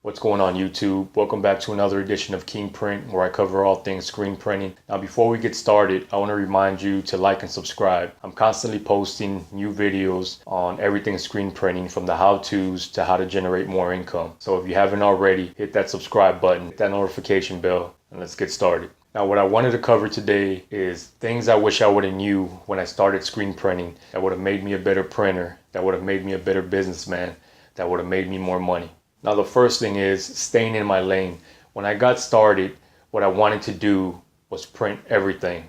What's going on YouTube? Welcome back to another edition of King Print, where I cover all things screen printing. Now before we get started, I want to remind you to like and subscribe. I'm constantly posting new videos on everything screen printing, from the how-tos to how to generate more income. So if you haven't already, hit that subscribe button, hit that notification bell, and let's get started. Now what I wanted to cover today is things I wish I would have knew when I started screen printing that would have made me a better printer, that would have made me a better businessman, that would have made me more money. Now the first thing is staying in my lane. When I got started, what I wanted to do was print everything.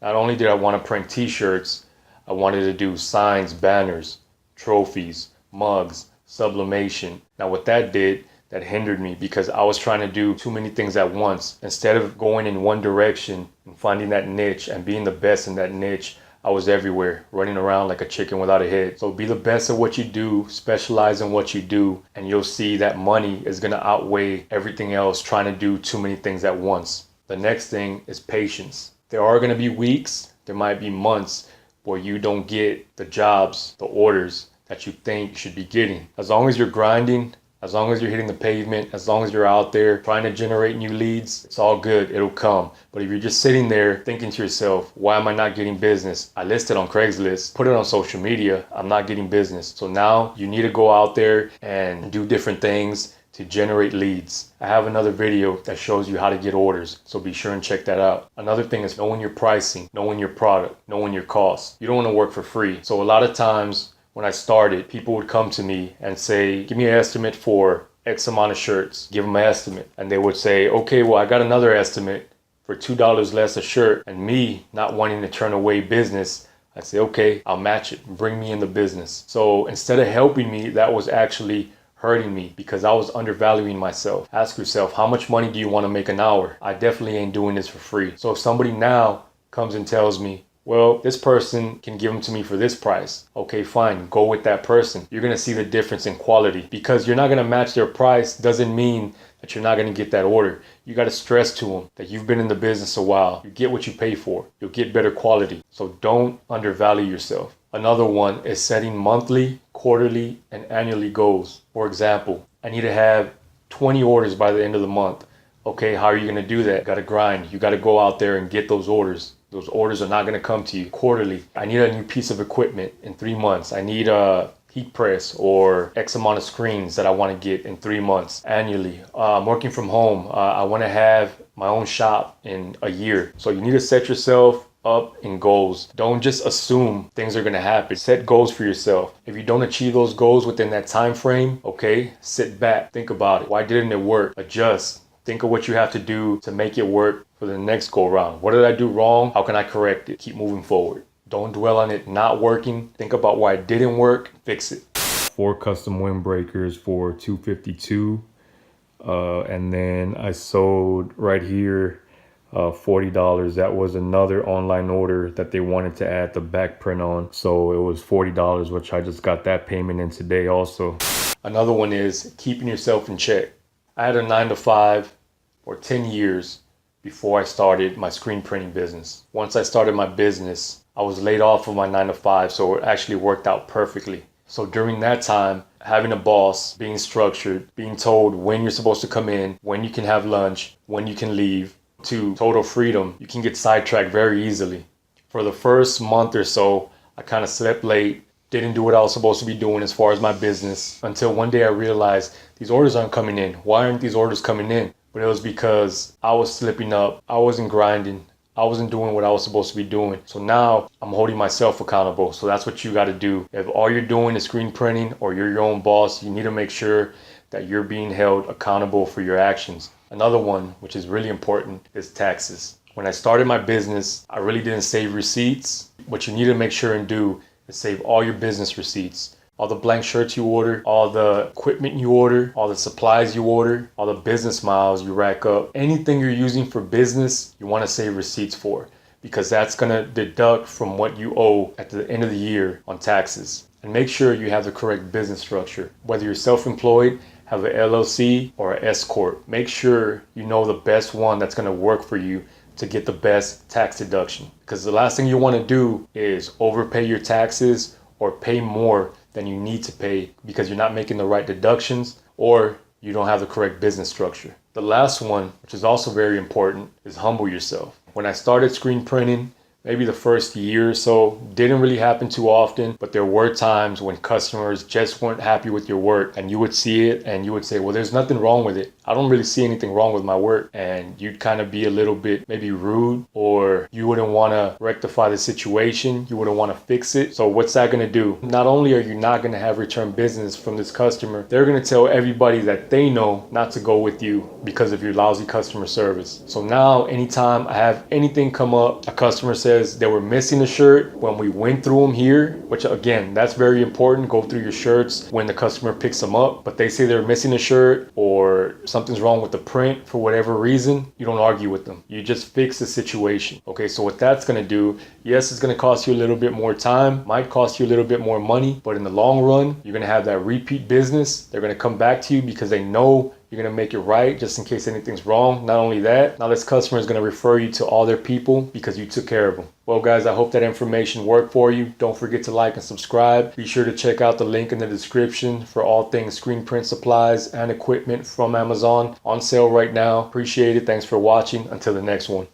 Not only did I want to print t-shirts, I wanted to do signs, banners, trophies, mugs, sublimation. Now what that did, that hindered me because I was trying to do too many things at once. Instead of going in one direction and finding that niche and being the best in that niche, I was everywhere, running around like a chicken without a head. So be the best at what you do, specialize in what you do, and you'll see that money is gonna outweigh everything else trying to do too many things at once. The next thing is patience. There are gonna be weeks, there might be months where you don't get the jobs, the orders that you think you should be getting. As long as you're grinding, as long as you're hitting the pavement, as long as you're out there trying to generate new leads, it's all good, it'll come. But if you're just sitting there thinking to yourself, why am I not getting business? I listed on Craigslist, put it on social media, I'm not getting business. So now you need to go out there and do different things to generate leads. I have another video that shows you how to get orders, so be sure and check that out. Another thing is knowing your pricing, knowing your product, knowing your costs. You don't want to work for free. So a lot of times, when I started, people would come to me and say, give me an estimate for X amount of shirts. Give them an estimate. And they would say, okay, well, I got another estimate for $2 less a shirt. And me not wanting to turn away business, I say, okay, I'll match it. Bring me in the business. So instead of helping me, that was actually hurting me because I was undervaluing myself. Ask yourself, how much money do you want to make an hour? I definitely ain't doing this for free. So if somebody now comes and tells me, well, this person can give them to me for this price. Okay, fine, go with that person. You're gonna see the difference in quality. Because you're not gonna match their price doesn't mean that you're not gonna get that order. You gotta stress to them that you've been in the business a while. You get what you pay for. You'll get better quality. So don't undervalue yourself. Another one is setting monthly, quarterly, and annually goals. For example, I need to have 20 orders by the end of the month. Okay, how are you gonna do that? You gotta grind. You gotta go out there and get those orders. Those orders are not going to come to you quarterly. I need a new piece of equipment in 3 months. I need a heat press or X amount of screens that I want to get in 3 months. Annually, I'm working from home. I want to have my own shop in a year. So you need to set yourself up in goals. Don't just assume things are going to happen. Set goals for yourself. If you don't achieve those goals within that time frame, okay, sit back, think about it. Why didn't it work? Adjust. Think of what you have to do to make it work for the next go round. What did I do wrong? How can I correct it? Keep moving forward. Don't dwell on it not working. Think about why it didn't work. Fix it. 4 custom windbreakers for $252. And then I sold right here $40. That was another online order that they wanted to add the back print on. So it was $40, which I just got that payment in today also. Another one is keeping yourself in check. I had a 9-to-5 for 10 years before I started my screen printing business. Once I started my business, I was laid off of my 9-to-5, so it actually worked out perfectly. So during that time, having a boss, being structured, being told when you're supposed to come in, when you can have lunch, when you can leave, to total freedom, you can get sidetracked very easily. For the first month or so, I kind of slept late, didn't do what I was supposed to be doing as far as my business, until one day I realized these orders aren't coming in. Why aren't these orders coming in? But it was because I was slipping up. I wasn't grinding. I wasn't doing what I was supposed to be doing. So now I'm holding myself accountable. So that's what you got to do. If all you're doing is screen printing or you're your own boss, you need to make sure that you're being held accountable for your actions. Another one, which is really important, is taxes. When I started my business, I really didn't save receipts. What you need to make sure and do is save all your business receipts. All the blank shirts you order, all the equipment you order, all the supplies you order, all the business miles you rack up. Anything you're using for business, you want to save receipts for, because that's going to deduct from what you owe at the end of the year on taxes. And make sure you have the correct business structure. Whether you're self-employed, have an LLC or an S Corp, make sure you know the best one that's going to work for you to get the best tax deduction. Because the last thing you want to do is overpay your taxes or pay more than you need to pay because you're not making the right deductions, or you don't have the correct business structure. The last one, which is also very important, is humble yourself. When I started screen printing, maybe the first year or so, didn't really happen too often, but there were times when customers just weren't happy with your work, and you would see it and you would say, well, there's nothing wrong with it. I don't really see anything wrong with my work. And you'd kind of be a little bit maybe rude, or you wouldn't want to rectify the situation. You wouldn't want to fix it. So what's that going to do? Not only are you not going to have return business from this customer, they're going to tell everybody that they know not to go with you because of your lousy customer service. So now anytime I have anything come up, a customer says they were missing a shirt when we went through them here, which again, that's very important. Go through your shirts when the customer picks them up, but they say they're missing a shirt or something's wrong with the print for whatever reason, you don't argue with them. You just fix the situation. Okay, so what that's going to do, yes, it's going to cost you a little bit more time, might cost you a little bit more money, but in the long run, you're going to have that repeat business. They're going to come back to you because they know you're going to make it right just in case anything's wrong. Not only that, now this customer is going to refer you to all their people because you took care of them. Well, guys, I hope that information worked for you. Don't forget to like and subscribe. Be sure to check out the link in the description for all things screen print supplies and equipment from Amazon on sale right now. Appreciate it. Thanks for watching. Until the next one.